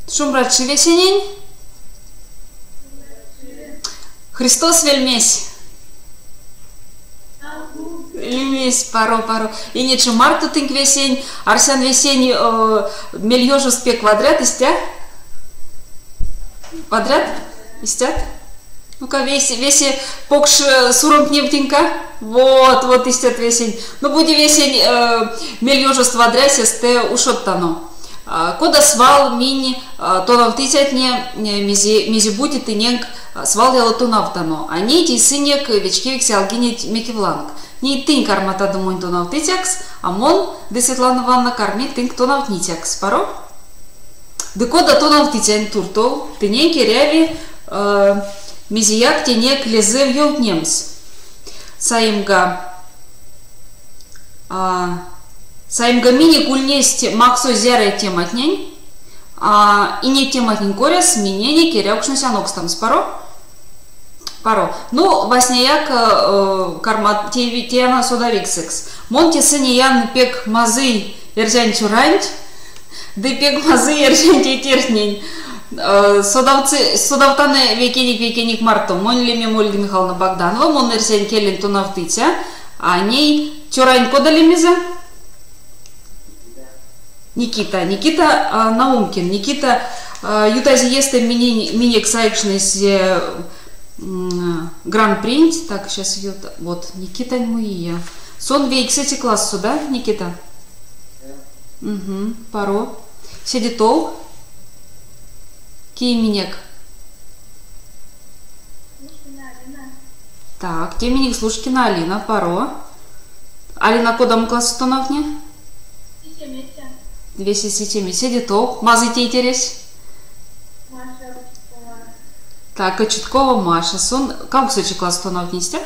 Шумбратши весенень. Христос вельмесь. Вельмесь паро. И нече марту тынк весень, арсян весень мельёжу спек квадрат истя. Квадрат истят. Ну-ка, веси покш суром кневтинка. Вот истят весень. Ну, буди весень мельёжу с квадрасисте ушоттано. Кода свал мини тонавтитятне мизи будет и ненг свал яла тонавтано. А не ти сынек вечкевик сялгинет мекивланг. Не тынь кармата думой тонавтитякс, а мон де Светлана Ивановна кармит тынк тонавтнитякс. Паро? Да кода тонавтитян туртов, ты ненки ряви мизияк тенек лезе в йолтнемс. Саимга мини кульнесть максо зяре тематнень, и не тематнень коряс минени керякшну сянокстам спаро. Ну, васняяк карма тиана содавиксекс. Монти сыниян пек мазы эрзянь чуранч, да пек мазы эрзянь тетернень. Содавтаны векеник марто. Мон лиме Ольга Михайловна Богданова, мон эрзянь келлин тунавтытя, а ней чурань кодалимиза. Никита Наумкин. Никита ютази есте минек сайкшнес гран-принт. Так, сейчас идет. Вот, Никита Муия. Сон вейксети класс сюда, Никита? Угу, паро. Седитов. Кей минек. Так, те минек Слушкина Алина, паро. Алина кодам класс установне? 207. Седитов. Мазы интерес. Так, Кочеткова Маша. Сон. Как сочи класс тонов нестя?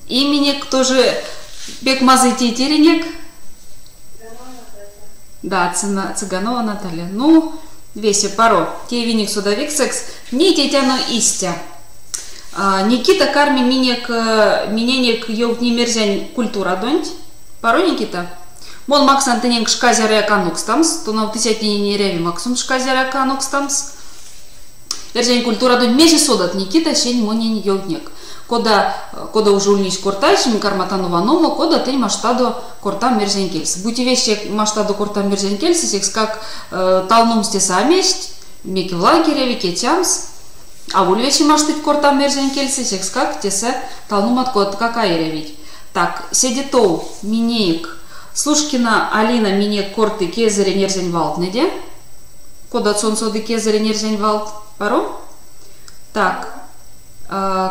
Именек тоже бег мазы интеренек. Да, Цыганова Наталья. Ну, весе паро. Тевиник судовик секс. Не тетяно истя. Никита карми миненек ёвни мерзянь культура донь. Паро, Никита? Мон макс антененг шказяря канукстамс, то на втысятни не реви максум шказяря канукстамс. Эрзянь культура донь межи содат Никита сень монень ёвнек. Кода уже ульнись кортайшим карматанова нома, кода тень маштадо кортам мерзянь кельс. Будьте вещи маштадо кортам мерзянь кельс, секс как талнумсте саместь, меки в лагере, викетямс. А уль вещи маштыть кортам мерзянь кельс, секс как тесе талнум от кот какая ревить. Так, седитов минеек. Слушкина Алина мине корты кезере нерзень валт неде. Кода цонсоды кезере нерзень валт. Паро? Так.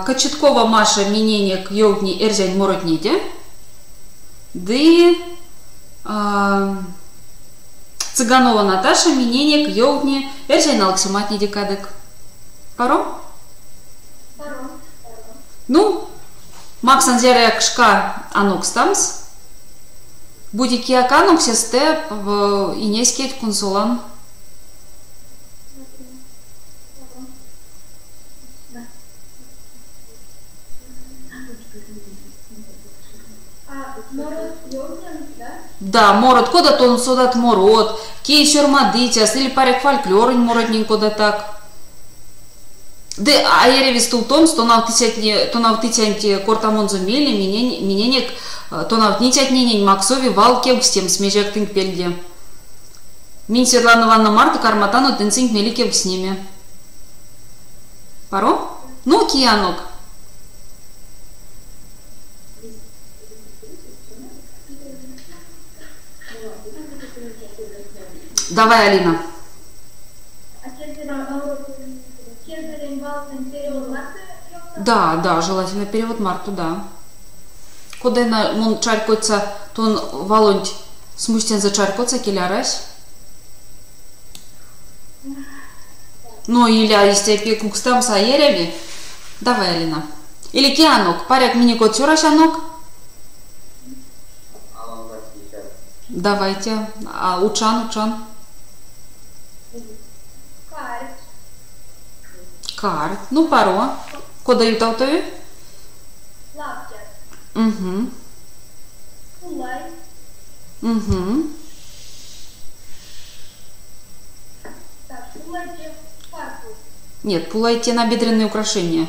Кочеткова Маша миненек ёвни эрзень морот неде. Ды Цыганова Наташа миненек ёвни эрзень налксимат неде кадык. Паро? Ну, Максан зяряк шка анокстамс. Будики аканук сесте в инескет консулан. Да, морот, кода то он содат морот, кей сёрмадытяс, или парек фольклорын моротнин кода так. Да, а я ревистул том, что навтытянти кортамонзу мели, миненек, то навтнитят нинень максови валке в стем смежек тынк пельде. Мин Светлана Ивановна Марта карматану тынцинк мелике в сними. Паро? Ну, киянок. Давай, Алина. Да, желательно перевод Марту, да. Куда на мон чаркоца, то он волонть смустен за чаркоца келярась. Ну, или если пекук там саерями. Давай, Алина. Или кианок, паряк мини-кот сюрашанок. Давайте. А учан. Карт. Ну, паро. Кода юталтови? Угу. Угу. Нет, пулай те набедренные украшения.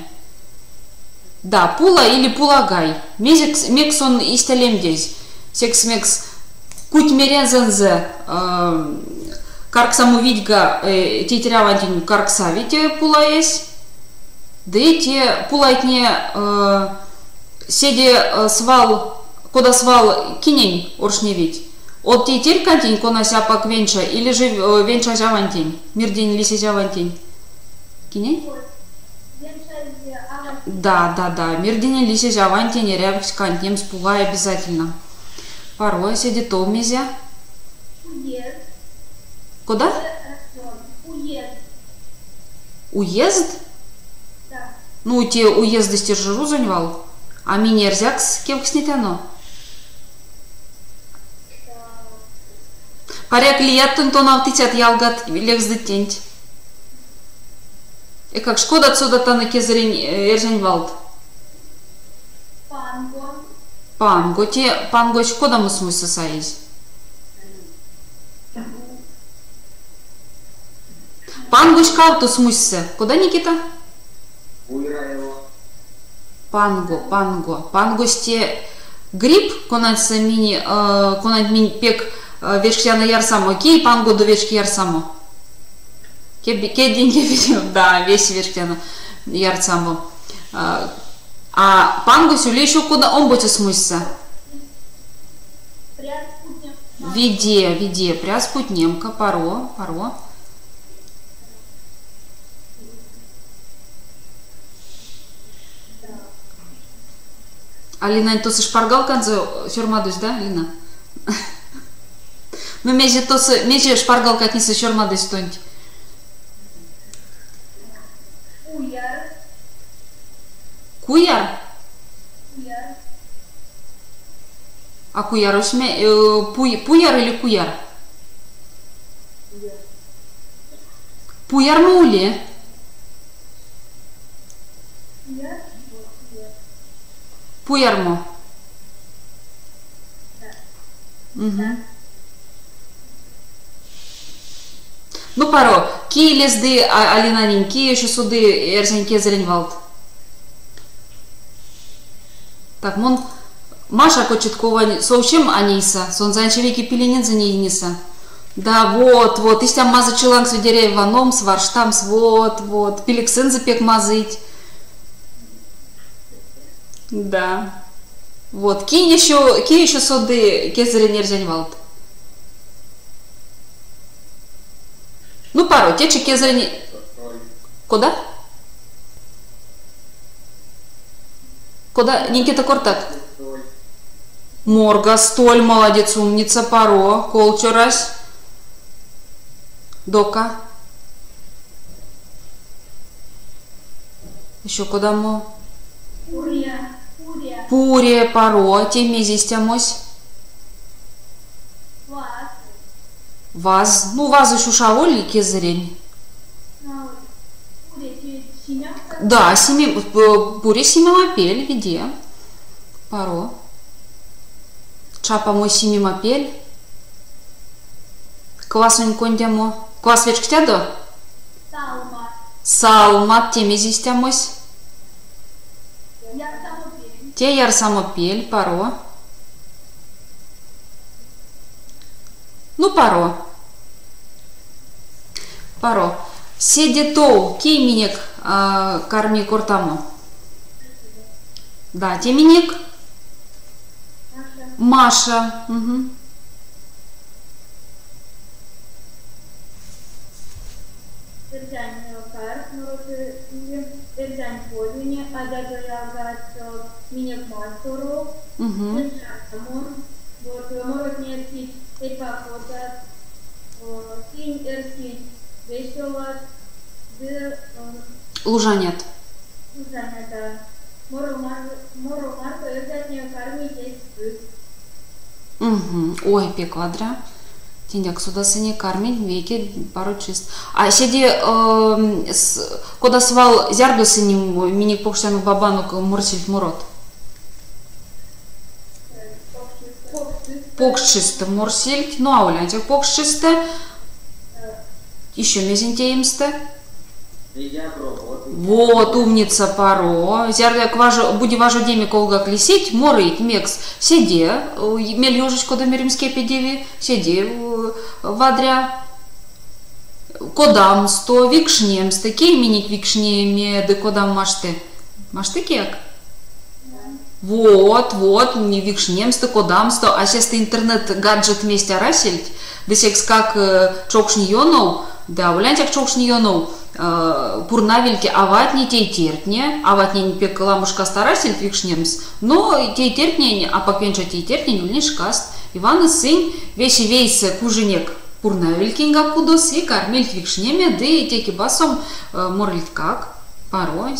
Да, пула или пулагай. Мексон истелем здесь. Секс мекс куть мерензензе карксаму видьга тетерявантин карксавите пулаес. Да эти пулайтне седе свал, кода свал кинень оршневить. От тетель кантень кона сяпак венча или же венча жавантень. Мирдень лиси жавантень. Кинень? Да. Мирдень лиси жавантень рябкс кантнем спугай обязательно. Порой седе то мезя. Куда? Уезд? Да. Ну, те уезды стержеру заневал. А минерзяк с кем снятяно? Паряк лияттын тонав тичат ялгат лекс детенть. И как шкода отсюда таны кезерень эрженьвалд? Панго. Панго. Те панго шкода мы смысл саиз? Панго шкауту смысл. Куда, Никита? Панго. Панго сте гриб, конать мини, конать мини пек вешкяна ярсамо. Окей, панго до вешки ярсамо. Ке деньги видел, да, весь вешкяна ярсамо. А панго сюли еще куда он будет смысл? Виде, пряспуть немка, паро. Алина, то се шпаргал канзо шормадусь, да, Алина? Ну, меже шпаргал как не се шормадусь тонь. Куяр? А куяр ушме, пуяр или куяр? Пуяр муле? Пуярмо. Угу. Ну, паро, ки лезды алинанин, ки еще суды эрзеньке зеленвалд. Так, мон Маша Кочеткова соучем аниса, сон занчевики пиленин за нейниса. Да, вот, истям маза челанг с деревьев ваном, сварштамс, вот, пиликсен запек мазыть. Да. Вот, ки еще соды кезерен эрзеньвалд. Ну, пару, те кезерен... Куда? Куда? Никита Кортак. Морга, столь, молодец, умница, паро, колчурас. Дока. Еще куда мы? Пурия, паро, темезистямось. Ваз. Ну, ваз еще шаоль кезерень. Да, пуре семимапель, виде. Паро. Чапа мой семимапель. Квасунь кондямо. Квас вечк тядо? Салмат темезистямось. Те ярсамопель, паро. Ну, паро. Седетоу, кейминек карми кортамо. Да, теминик. Маша. Угу. Лужанет. Угу. Ой, пеквадра. Тиняк сюда сыне кармить веки пару чист. А сиди куда свал зярду сыним миник покшану бабану мурсильт мурот. Покшисты мурсильт. Ну а улянчик покшисты. Еще мезентеемсты. Вот, умница, паро. Зярдак буди важо деме колгак лисить, морит, мекс, седе, мель ёжечко до меримске педеви, седе, вадря. Кодам сто викшнем, стекей миник викшнеме, де кодам маште. Маште кек? Вот, не викшнем сто, кодам сто, а сейчас интернет гаджет вместе расельть, десекс как чокшни йонов, да, улянтяк чокшни йонов, пурнавильки аватни тей тертне, аватни не пекала мушка старасельт викшнемс, но тей тертне, а покенча тей тертне, не шкаст, Иван и сын, вещи вейсе куженек, пурнавилькинга кудос и кормильт викшнеме, да и теки басом морлит как, порой,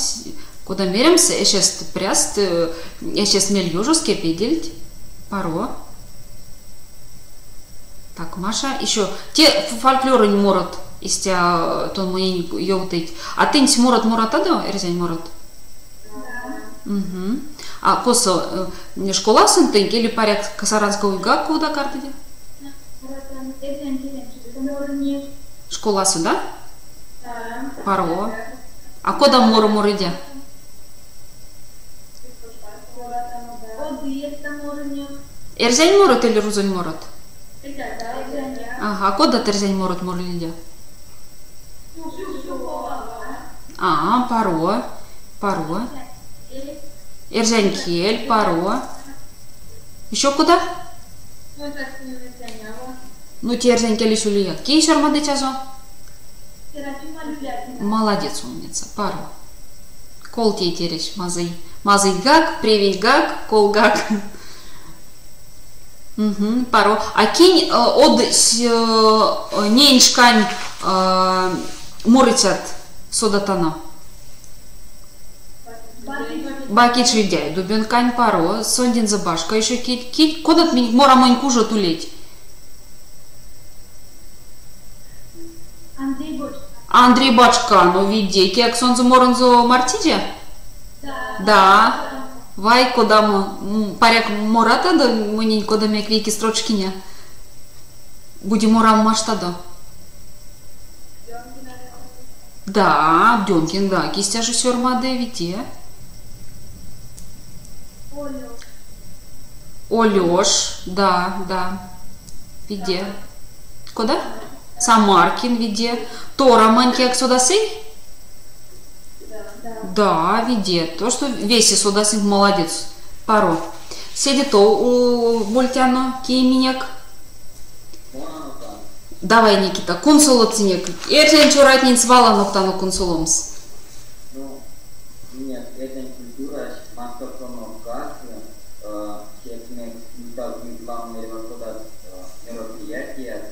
куда меримся, я сейчас пряст, я сейчас мель южуске педельт, паро. Так, Маша, еще, те фольклоры не морот, истя, то мы йоутыть, а ты не морот моратадо, эрзянь морот? Угу. А косо, школа сынтынь, или паряк касаранского гак куда карты? Школа сюда? Паро. А куда моро идя? Эрзянь морот или рузонь морот? Ага, а куда терзянь морот идя? А, паро. Эрзянь кель, паро. Еще куда? Ну, терзянь кель еще лия. Ки еще армады тязо? Молодец, умница, паро. Кол тей терещ, мазый. Мазый гак, привей гак, кол гак. Угу, паро. А кинь от неньшкань морицат содатана. Бакич видяй, дубенкань паро, сондин забашка, еще кить, кодат мора манькужа тулеть. Андрей Бачка, ну види, кек сонзо моронзо мартиде? Да. Вай, куда мы паряк мората, да мы не куда мек веки строчкиня. Буди морам маштадо. Да, Дёнкин, да, кистя же сёрмаде вите. Олёш, да, виде. Куда? Самаркин виде. Тора маньяк судасы? Да, виде. То, что весь судасы молодец. Паро. Седи то у Больтяно, кейминяк. Давай, Никита, консулоцинек. Это ничего ратнин свала, но кто консуломс. Ну, нет, это не культура, мастер-тоном газ, честно, главное мероприятие.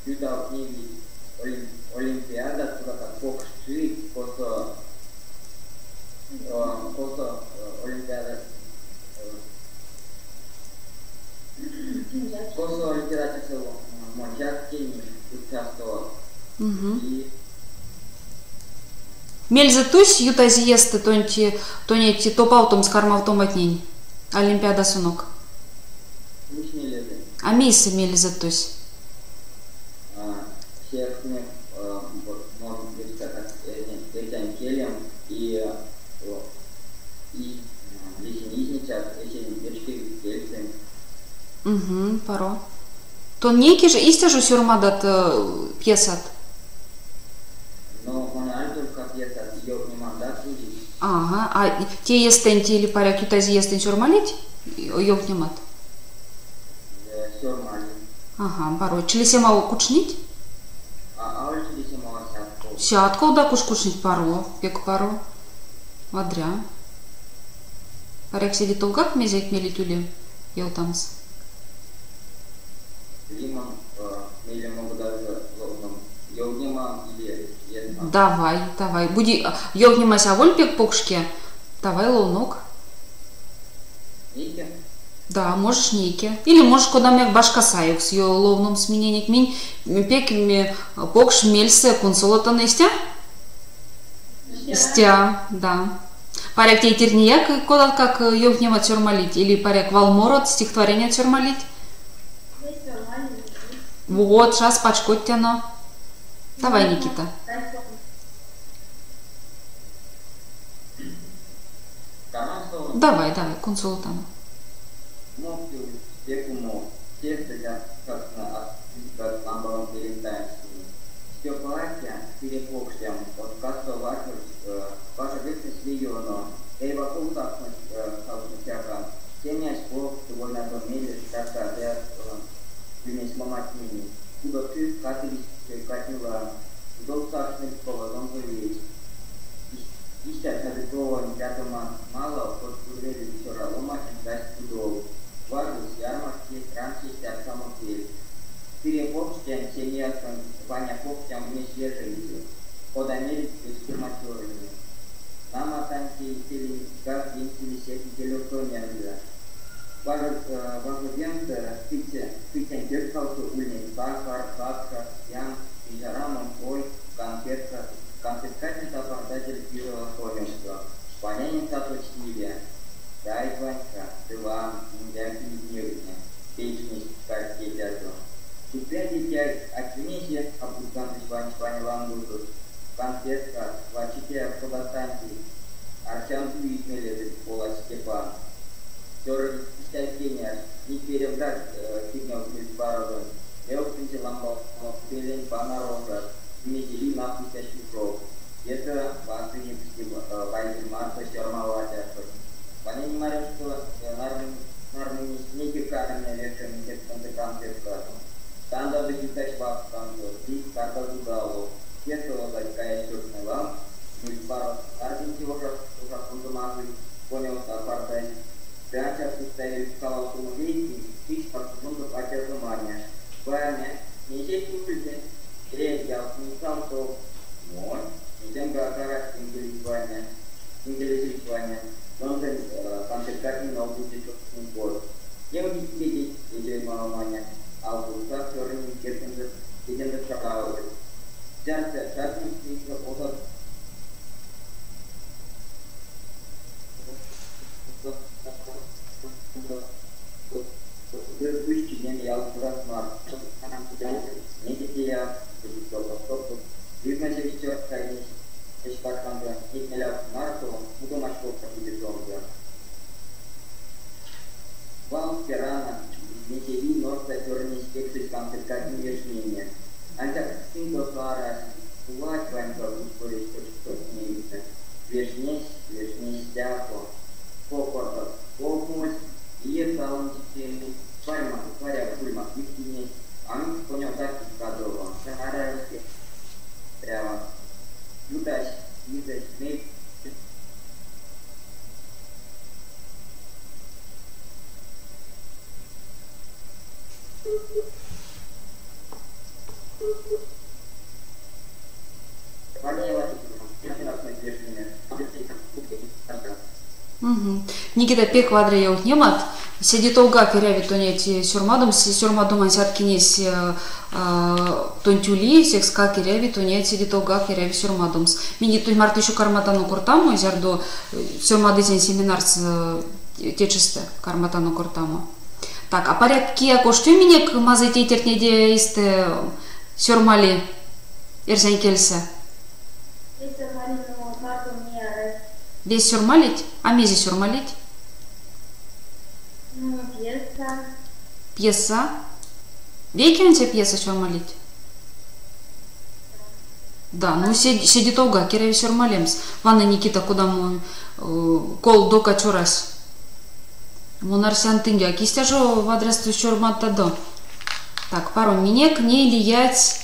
Сюда в ней Олимпиада, куда как боксчи, косо Олимпиада. Косо Олимпиада Мончатки участвовал. Мельза тусь ютази есты тонети топ-аутом с кармавтоматнень. Олимпиада сунок. А мейсы мельза тусь. Всех мы можем быть как этим келем и лисенизничат, этим дечки кельцем. Угу, паро. То неки же истя же сюрмадат пьесат. Но он только пьесат, ее не мандат видеть. Ага, а те естенти или паряк ютази естен сюрмалить? Ее внимат. Сюрмалить. Ага, паро. Чили сема кучнить? А он чили сема сятку. Сятку, да, кучнить паро, пек паро. Вадря. Паряк сидит толгак мезек мелитюли. Я утамс. Лимон, или могу даже йогнима или една. Давай. Буди йогнима ся вольпек покшке. Давай лоунок. Нейке? Да, можешь нейке. Или можешь куда мек башка саюк с ее ловном смененник минь. Пек ми покш мельсе консулата нестя? Стя, да. Паряк тей тернияк куда как йогнима тюрмалить. Или паряк валморот стихотворение тюрмалить. Вот, сейчас пачкоть тяно. Давай, Никита. Давай, консультану. Мокил, Текумо, Тестя, собственно, от Ламбалом перестаем. Степалакия, перепокшем, от Касто ваша бедность легиона, Эйва Култакность, Хаусмитяка, Семья Школ, довольно домели, Ката, Вместе Маматини, куда ты, Катились, Катила, Долцашный Школа, Ломбович, Ища Садыкова, Никатома, Мало, Подкурвели, Вчера, Ломачин, Дасть Кудов, Важус, Ярмарки, Транчесть, Арсамопель. Перепокштем, Семья Ваня Покштем, вместе Житель, Под Америку, Экспериматорами. Nama tanti pilih gak pilih telefon yang dia. Bagian kitchen kau tu ulin bakar yang bicara mempoi kanker kita pada jadi kira koneksi. Banyak satu sihir. Dari banyak dua menjadi dirinya. Bisnis kerja tu. Seperti dia akhirnya aku kan banyak lambu конкретно вачите подостаньте Арчан Туитмель Пола Степан. Все истощение не перебрать фигню в пару. Я в ламбал пелень панарожа вместе ли нахуй стащуков. Это вас не вайден марта шармаватя. Они не марят, что нормальные снеги каменные вечером не конкретно. Стандарты читать вас там, ты как-то удало. Если он такая черная вам, мы пара аргентинцы уже фундаментально понял, что апартай. Пряча состоит стала автомобиль, и спортсменов отдержания. Правильно, не здесь выглядит. Речь я не сам, что мой, не тем гараж интеллектуальный, но он концентрация на будет год. Я не видел, где маломания, а вот так все равно не шагал. Часто шагнуть от выпущения я уже смарт. Не я видно, что все конечно, если так там не миллиард марту, буду очков какие-то долго. Вам пирана, не теви, но статерный спектр концентрации решения. Антак символ пара, увать вам как ускорить что не видно. Вешнесь, дяко, попорта, попмось, и это он теперь паря, пульма, вихтине, а мы понял так и кадрово. Сахарайский, прямо, ютась, мейт. Никита пек квадре я утнемат. Сидит олга керяви тонети сюрмадум ансяткинес тонтюли секска керяви тонети сидит олга керяви сюрмадумс. Мини той март еще карматану куртаму зярдо сюрмадызен семинарс течисте карматану куртаму. Так, а порядки кошту минек мазайте тернеде исте сюрмали эрзен келсе. Весь сюрмалить? А мези сюрмалить? Ну, пьеса. Пьеса? Веки он тебе пьеса сюрмалить? Да, ну сидит олга, кереви сюрмалемс. Ванна Никита, куда мой кол дока чурас. Монарсян тынги, а кистя жо в адрес сюрмата до. Так, пару минек, не лиять.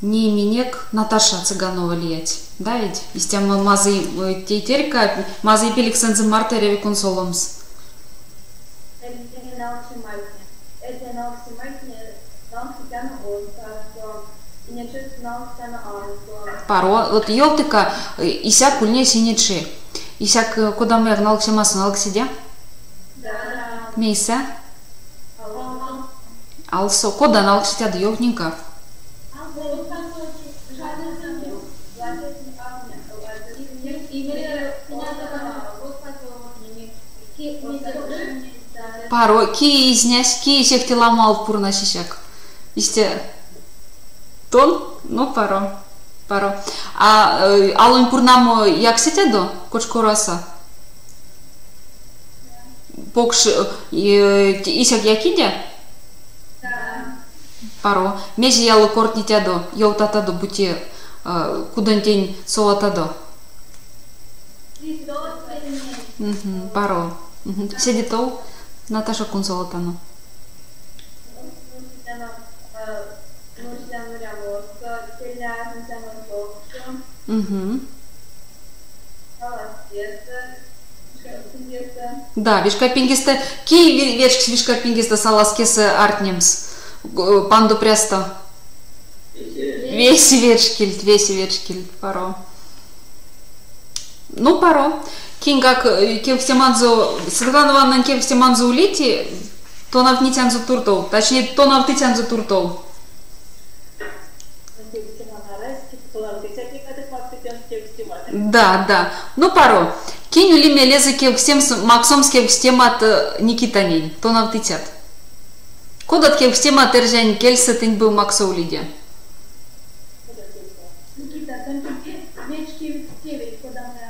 Не минек Наташа Цыганова лиять. Да, ведь? Истя мазы тейтерка, мазы пеликсензы мартереви консоломс. Это не научимальня. Это научимальня, научитяна онка, и не чувствую научитяна анка. Паро, вот елтыка, исяк кульне синичи. Исяк куда мы научимас налксидя? Да. Мейса? Алсо, куда научитя до елтника? Паро, ки изнясь, ки сехти ломал пурна сисяк. Исте тон, ну паро. А алон пурнамо як сетя до кочкораса? Покш исяк якидя? Да. Паро. Межи ялу кортнитядо, йолтатадо бути кудантень солатадо. Паро. Седитол. Наташа Кунзолотано. Да, вишка пингиста. Ки вечкс вишка пингиста саласкес артнемс. Панду престо. Веси вечкильт, паро. Ну, паро. Кингак кевстеманзо, Светлана Ивановна кевстеманзо улети, то навнитянзо туртол, точнее, то навтитянзо туртол. Да. Ну, паро. Кинь ули мелезы кевстем максом кевстемат Никитанин, то навтитят. Кодат кевстемат эржань кельсетин был максо улиде. Никита, там вечки в девять, куда мы...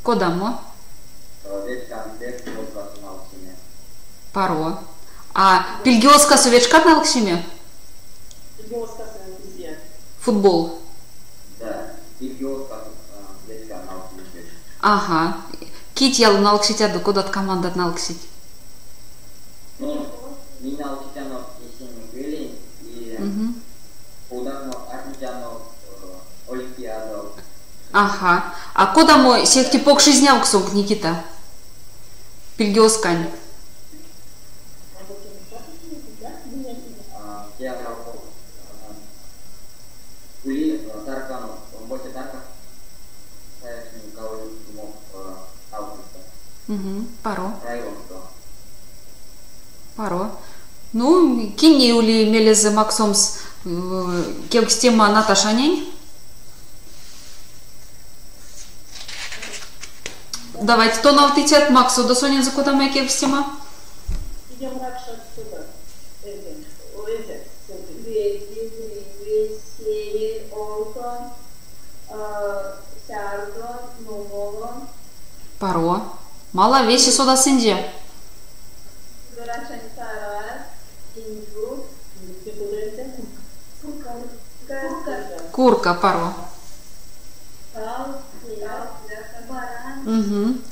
Кодамо? Паро. А пильгиоска совечка на Алксиме? Футбол. Да, пильгиоска вечка на Алксиме. Ага. Кит ялу на Алкситяду, кодат командат на Алксит? Ну, меня Алкситяно есенин гели и удавно Армитяно Олимпиаду. Ага. А куда мой сехти покши знялксонг, Никита? Пильгиоскань. Я ули таркану, боте тарка, саясни каули мог августа. Паро. Районство. Паро. Ну, кинь ули мелезе максомс кевстема Наташа нянь. Давайте, то навтитят Максу, да Соня за куда мы кевстема? Идем раньше отсюда. Паро. Мала веси сода синде. Курка, паро.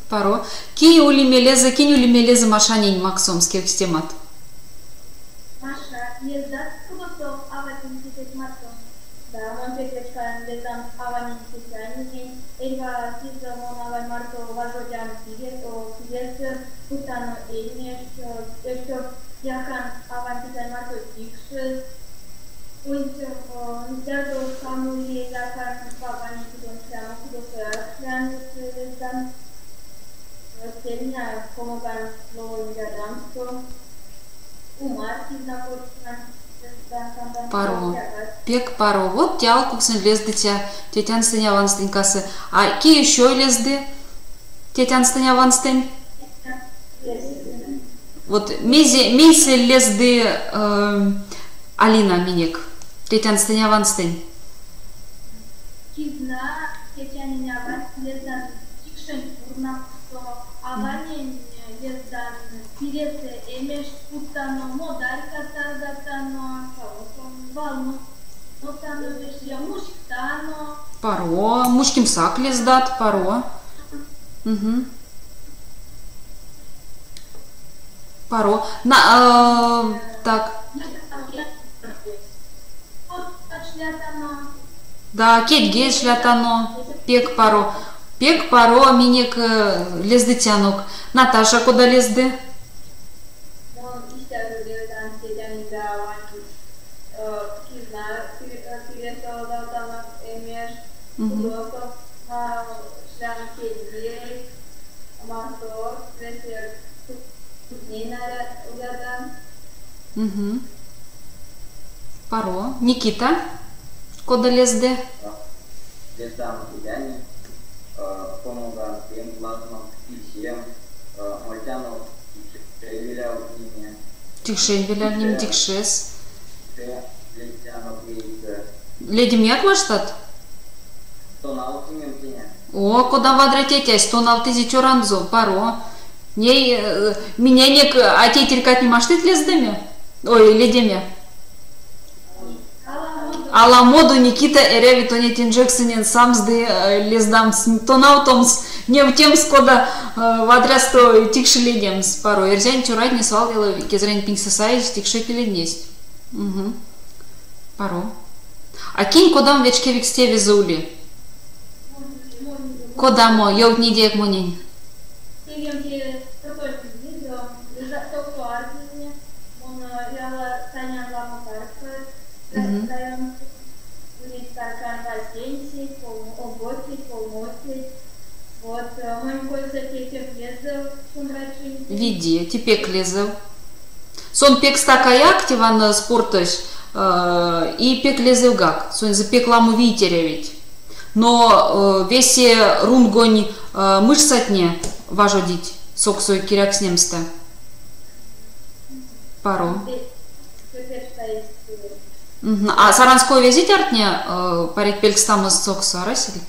Паро. Кинь ули мелезе машанень максомский кевстемат. Маша, езда кудосов аватин титет марто. Да, мон пекечкан летам аванин титянин, эйва тизамон авай марто важодян тигет, путано эйнеш, ешто яхан аван титян марто тикшес, Нидердо самули яхан аванин титон чану кудосояшлян летам, Тельня помоган новым гадамством. Паро. Пек паро. Вот тял куксен лезды тетян стеня ванстень касы. А ки еще лезды? Тетян стеня ванстень? Вот мейсе лезды Алина минек. Тетян стеня ванстень. Кизна тетяня ванстень лездан тикшен урна аванин лездан Пиресе эмеш путано модарка тардатано, валну, нотано вешья мушктано. Паро. Мушким сак лездат, паро. Паро. Так. Да, кетге шлятано. Пек паро. Пек паро минек лездытянок. Наташа куда лезды? Паро. Никита, куда лезды? Лездам тетяне, помоган тем плазмам и всем, мальтяну велял ними. Тикшен велял ним тикшес. Лездяну плеет. Леди Мякмаштат? То на алтимен теня. О, куда вадря тетясь, то на алтизи чоранзо, паро. Ней миненек, а те теркать не маштит лездеме? Ой, ледеме. Аламоду Никита Эреви Тонетин Джексонен самсды лездам тонаутомс не в тем скода в адресто тикши ледемс пару. Эрзянь чурать не свал дело кезрень пинг сосаич тикши пиледнесть. Пару. А кинь кодам вечкевик стеви заули. Кодамо, йог не дек монень. Види, типек лезел. Сон пек стакая активан спортось и пек лезел гак. Сон запек ламу витеревить. Но весе рунгонь мышцатне важодить соксой киряк снемста. Пару. А саранской везить артне парик пелькстам из соксу, арасили?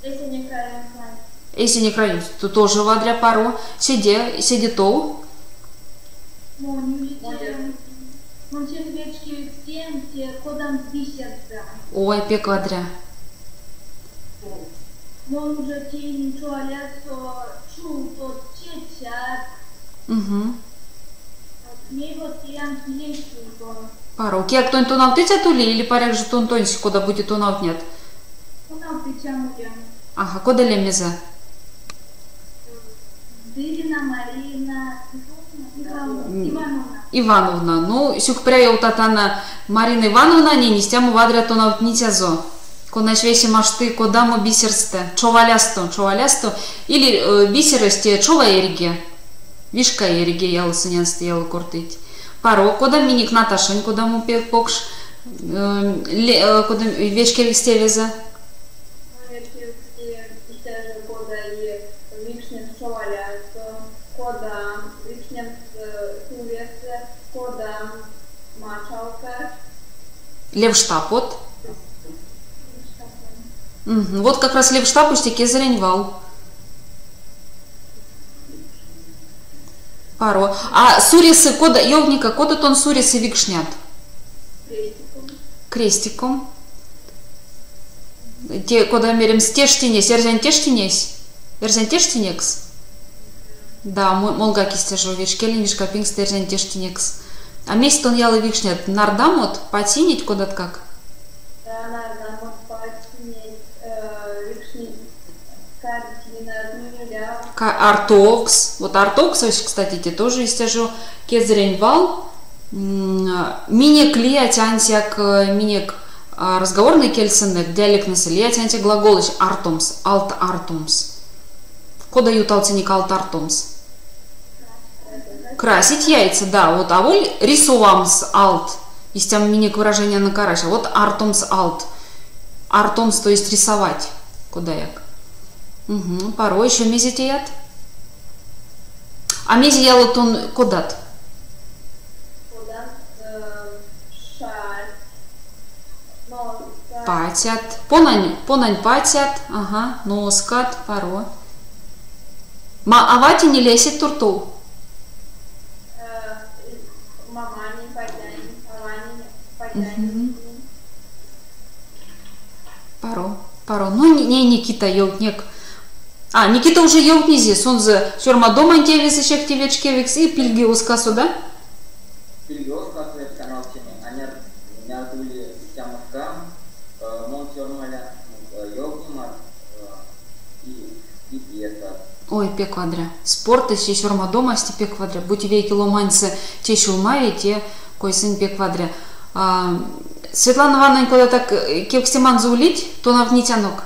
Если не краю, то тоже вадря пару. Сиди то. Ой, пек вадря. Пару. Кия кто-нибудь тонавтыця тули или паряк же тон тонси, куда будет тонавт нет? Ага, куда лемеза? Дырина Марина Ивановна. Ну, сюк пряел татана Марина Ивановна, не нестяму вадря тонавт нитязо. Кона швеси машты, кодаму бисерсте, човалясто, или бисеросте, чова ериге. Вишка ериге ялысынянсты ялы кортыть. Паро, кодам миник Наташань, кодаму пек покш, кодам вечкевик стевеза. Левштапот. Вот как раз левштап пуштяки зареньвал. Пару. А сурисы кода йовника, кода тон сурисы викшнят. Крестиком. Те кода мерим стештинес, эрзян тештинес. Эрзян тештинекс. Да, молга кистяжо вишкелин вишка пингс эрзян тештинекс. А месяц он ялы викшнят. Нардамот потинить кодат как? Да, нардамот потинить викшнить. Артокс. Вот артокс, кстати, те тоже истяжу кезреньвал. Минек лиять антяк минек разговорный кельсенек, диалектный лиять антяк глаголыч артомс, алт артомс. Кода юталценик алт артомс. Красить яйца, да, вот, а воль рисувамс алт. Есть там минек выражение на караша. Вот артомс алт. Артомс, то есть рисовать. Куда як? Пару еще мезитият. А мезиялот он кодат? Патят. Понань патят. Ага. Носкат. Паро. Ма авати не лесит турту. Мамани патянь. Авани патянь. Паро. Ну не Никита йотнек. А, Никита уже йог низис, он за сюрма дома антевисы чехтевечкевикс и пильгиуска сюда? Пильгиуска свет канал чини, они нятули тямовкам, мон сюрмаля йог немат и пьета. Ой, пе квадря. Спорт и сюрма дома сти пе квадря. Будь веки ломанцы те шулмави, те кой сын пе квадря. Светлана Ивановна, когда так кевкстеман заулить, то на внитянок.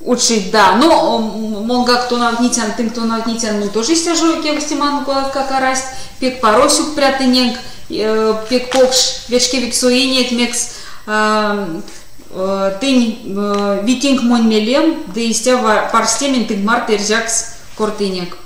Учить, да. Но монга кто на внитян, тым кто на внитян, ну тоже стяжу кевкстеман, как арасть, пек паросюк прятынек, пек покш, вечкевик суинет, мекс, тынь витинг монь мелем, да истя парстемен тыг март эржакс кортынек.